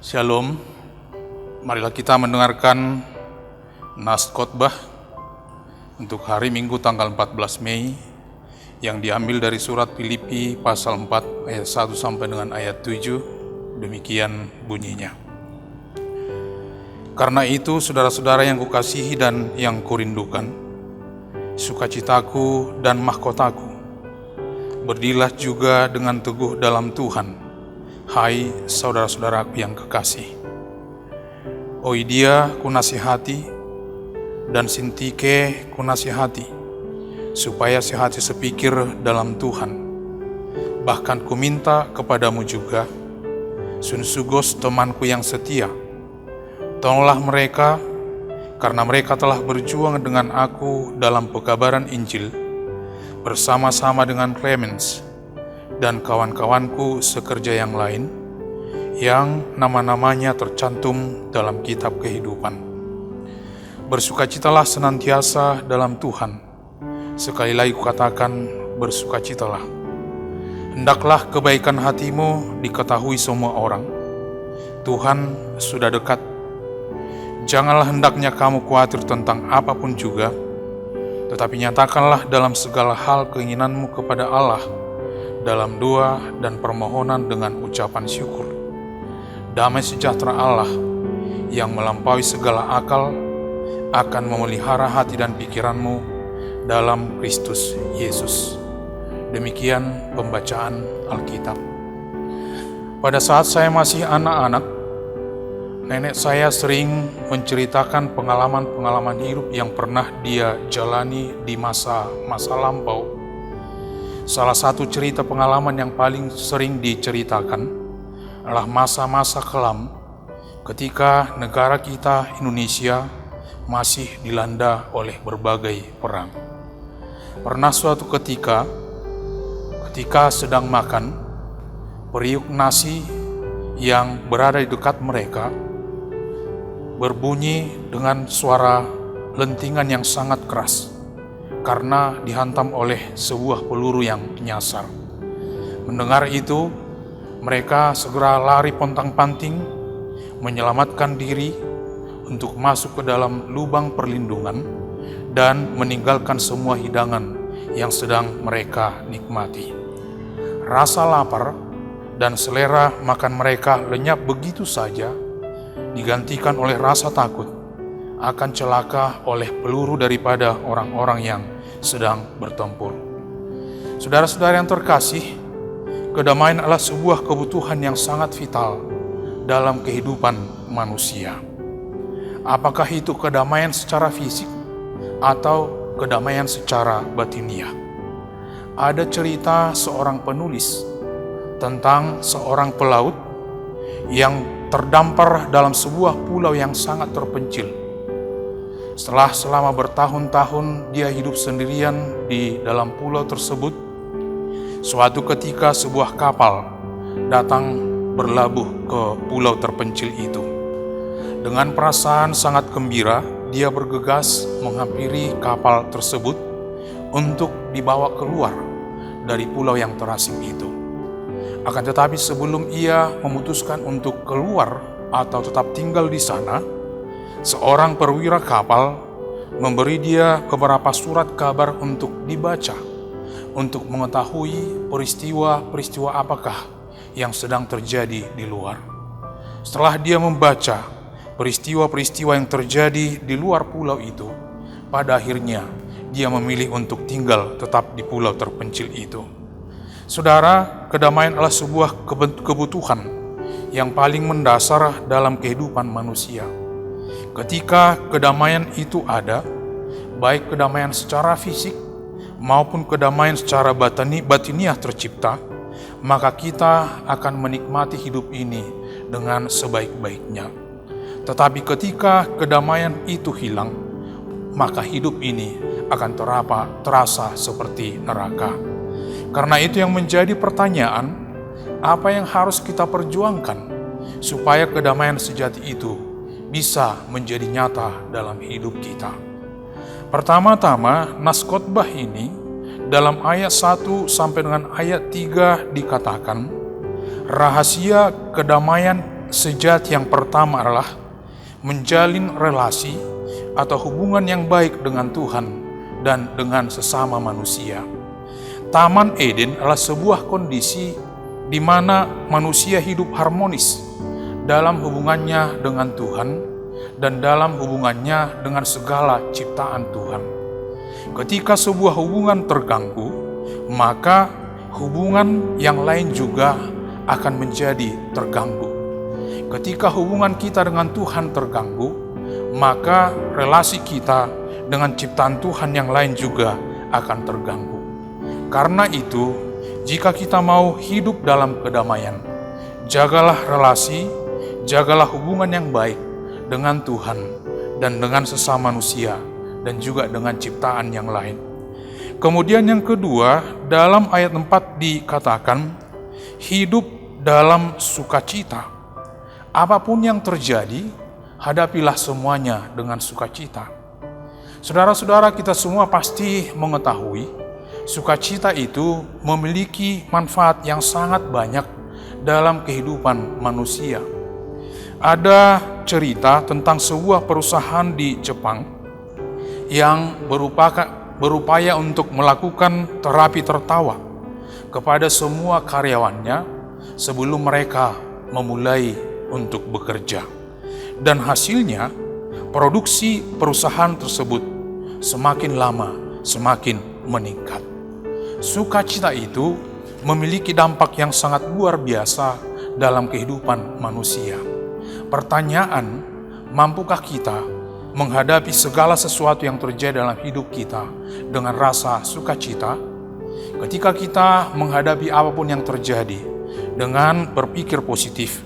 Shalom, marilah kita mendengarkan nas khotbah untuk hari Minggu tanggal 14 Mei yang diambil dari surat Filipi pasal 4 ayat 1 sampai dengan ayat 7. Demikian bunyinya. Karena itu saudara-saudara yang kukasihi dan yang kurindukan, sukacitaku dan mahkotaku, berdirilah juga dengan teguh dalam Tuhan, hai saudara-saudaraku yang kekasih. Oidia kunasihati dan Sintike kunasihati, supaya sehati sepikir dalam Tuhan. Bahkan kuminta kepadamu juga, Sunsugos temanku yang setia, tolonglah mereka, karena mereka telah berjuang dengan aku dalam pekabaran Injil, bersama-sama dengan Clemens dan kawan-kawanku sekerja yang lain, yang nama-namanya tercantum dalam kitab kehidupan. Bersukacitalah senantiasa dalam Tuhan. Sekali lagi kukatakan, bersukacitalah. Hendaklah kebaikan hatimu diketahui semua orang. Tuhan sudah dekat. Janganlah hendaknya kamu khawatir tentang apapun juga, tetapi nyatakanlah dalam segala hal keinginanmu kepada Allah dalam doa dan permohonan dengan ucapan syukur. Damai sejahtera Allah yang melampaui segala akal akan memelihara hati dan pikiranmu dalam Kristus Yesus. Demikian pembacaan Alkitab. Pada saat saya masih anak-anak, nenek saya sering menceritakan pengalaman-pengalaman hidup yang pernah dia jalani di masa-masa lampau. Salah satu cerita pengalaman yang paling sering diceritakan adalah masa-masa kelam ketika negara kita Indonesia masih dilanda oleh berbagai perang. Pernah suatu ketika sedang makan, periuk nasi yang berada di dekat mereka berbunyi dengan suara lentingan yang sangat keras karena dihantam oleh sebuah peluru yang menyasar. Mendengar itu, mereka segera lari pontang-panting menyelamatkan diri untuk masuk ke dalam lubang perlindungan dan meninggalkan semua hidangan yang sedang mereka nikmati. Rasa lapar dan selera makan mereka lenyap begitu saja, digantikan oleh rasa takut akan celaka oleh peluru daripada orang-orang yang sedang bertempur. Saudara-saudara yang terkasih, kedamaian adalah sebuah kebutuhan yang sangat vital dalam kehidupan manusia. Apakah itu kedamaian secara fisik atau kedamaian secara batiniah? Ada cerita seorang penulis tentang seorang pelaut yang terdampar dalam sebuah pulau yang sangat terpencil. Setelah selama bertahun-tahun dia hidup sendirian di dalam pulau tersebut, suatu ketika sebuah kapal datang berlabuh ke pulau terpencil itu. Dengan perasaan sangat gembira, dia bergegas menghampiri kapal tersebut untuk dibawa keluar dari pulau yang terasing itu. Akan tetapi sebelum ia memutuskan untuk keluar atau tetap tinggal di sana, seorang perwira kapal memberi dia beberapa surat kabar untuk dibaca, untuk mengetahui peristiwa-peristiwa apakah yang sedang terjadi di luar. Setelah dia membaca peristiwa-peristiwa yang terjadi di luar pulau itu, pada akhirnya dia memilih untuk tinggal tetap di pulau terpencil itu. Saudara, kedamaian adalah sebuah kebutuhan yang paling mendasar dalam kehidupan manusia. Ketika kedamaian itu ada, baik kedamaian secara fisik maupun kedamaian secara batiniah tercipta, maka kita akan menikmati hidup ini dengan sebaik-baiknya. Tetapi ketika kedamaian itu hilang, maka hidup ini akan terasa seperti neraka. Karena itu yang menjadi pertanyaan, apa yang harus kita perjuangkan supaya kedamaian sejati itu bisa menjadi nyata dalam hidup kita. Pertama-tama, nas khotbah ini dalam ayat 1 sampai dengan ayat 3 dikatakan, rahasia kedamaian sejati yang pertama adalah menjalin relasi atau hubungan yang baik dengan Tuhan dan dengan sesama manusia. Taman Eden adalah sebuah kondisi di mana manusia hidup harmonis dalam hubungannya dengan Tuhan dan dalam hubungannya dengan segala ciptaan Tuhan. Ketika sebuah hubungan terganggu, maka hubungan yang lain juga akan menjadi terganggu. Ketika hubungan kita dengan Tuhan terganggu, maka relasi kita dengan ciptaan Tuhan yang lain juga akan terganggu. Karena itu, jika kita mau hidup dalam kedamaian, jagalah relasi, jagalah hubungan yang baik dengan Tuhan dan dengan sesama manusia dan juga dengan ciptaan yang lain. Kemudian yang kedua, dalam ayat 4 dikatakan, hidup dalam sukacita. Apapun yang terjadi, hadapilah semuanya dengan sukacita. Saudara-saudara, kita semua pasti mengetahui, sukacita itu memiliki manfaat yang sangat banyak dalam kehidupan manusia. Ada cerita tentang sebuah perusahaan di Jepang yang berupaya untuk melakukan terapi tertawa kepada semua karyawannya sebelum mereka memulai untuk bekerja. Dan hasilnya, produksi perusahaan tersebut semakin lama semakin meningkat. Sukacita itu memiliki dampak yang sangat luar biasa dalam kehidupan manusia. Pertanyaan, mampukah kita menghadapi segala sesuatu yang terjadi dalam hidup kita dengan rasa sukacita? Ketika kita menghadapi apapun yang terjadi dengan berpikir positif,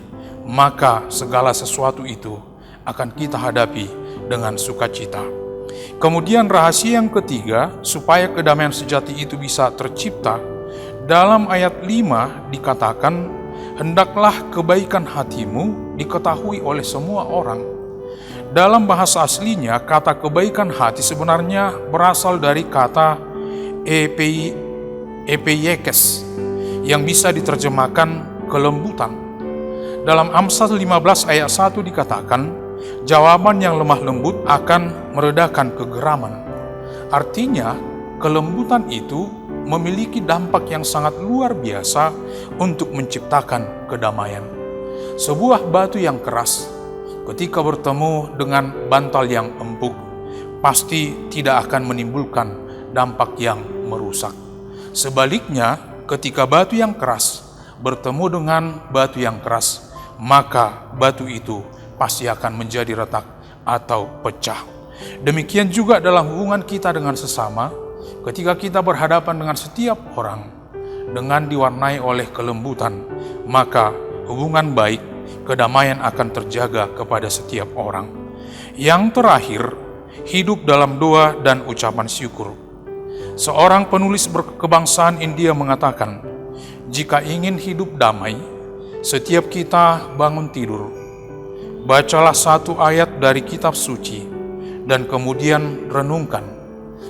maka segala sesuatu itu akan kita hadapi dengan sukacita. Kemudian rahasia yang ketiga, supaya kedamaian sejati itu bisa tercipta, dalam ayat 5 dikatakan, hendaklah kebaikan hatimu diketahui oleh semua orang. Dalam bahasa aslinya, kata kebaikan hati sebenarnya berasal dari kata epeiekes, yang bisa diterjemahkan kelembutan. Dalam Amsal 15 ayat 1 dikatakan, jawaban yang lemah lembut akan meredakan kegeraman. Artinya, kelembutan itu memiliki dampak yang sangat luar biasa untuk menciptakan kedamaian. Sebuah batu yang keras, ketika bertemu dengan bantal yang empuk, pasti tidak akan menimbulkan dampak yang merusak. Sebaliknya, ketika batu yang keras bertemu dengan batu yang keras, maka batu itu pasti akan menjadi retak atau pecah. Demikian juga dalam hubungan kita dengan sesama, ketika kita berhadapan dengan setiap orang dengan diwarnai oleh kelembutan, maka hubungan baik, kedamaian akan terjaga kepada setiap orang. Yang terakhir, hidup dalam doa dan ucapan syukur. Seorang penulis berkebangsaan India mengatakan, jika ingin hidup damai, setiap kita bangun tidur, bacalah satu ayat dari kitab suci, dan kemudian renungkan.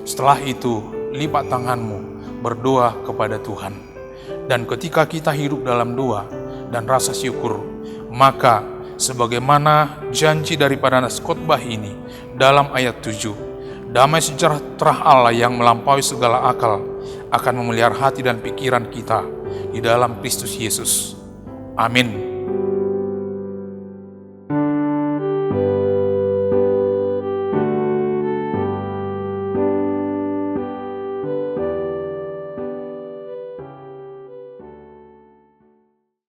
Setelah itu, lipat tanganmu, berdoa kepada Tuhan. Dan ketika kita hidup dalam doa dan rasa syukur, maka sebagaimana janji daripada nas khotbah ini dalam ayat 7, damai sejahtera Allah yang melampaui segala akal akan memelihara hati dan pikiran kita di dalam Kristus Yesus. Amin.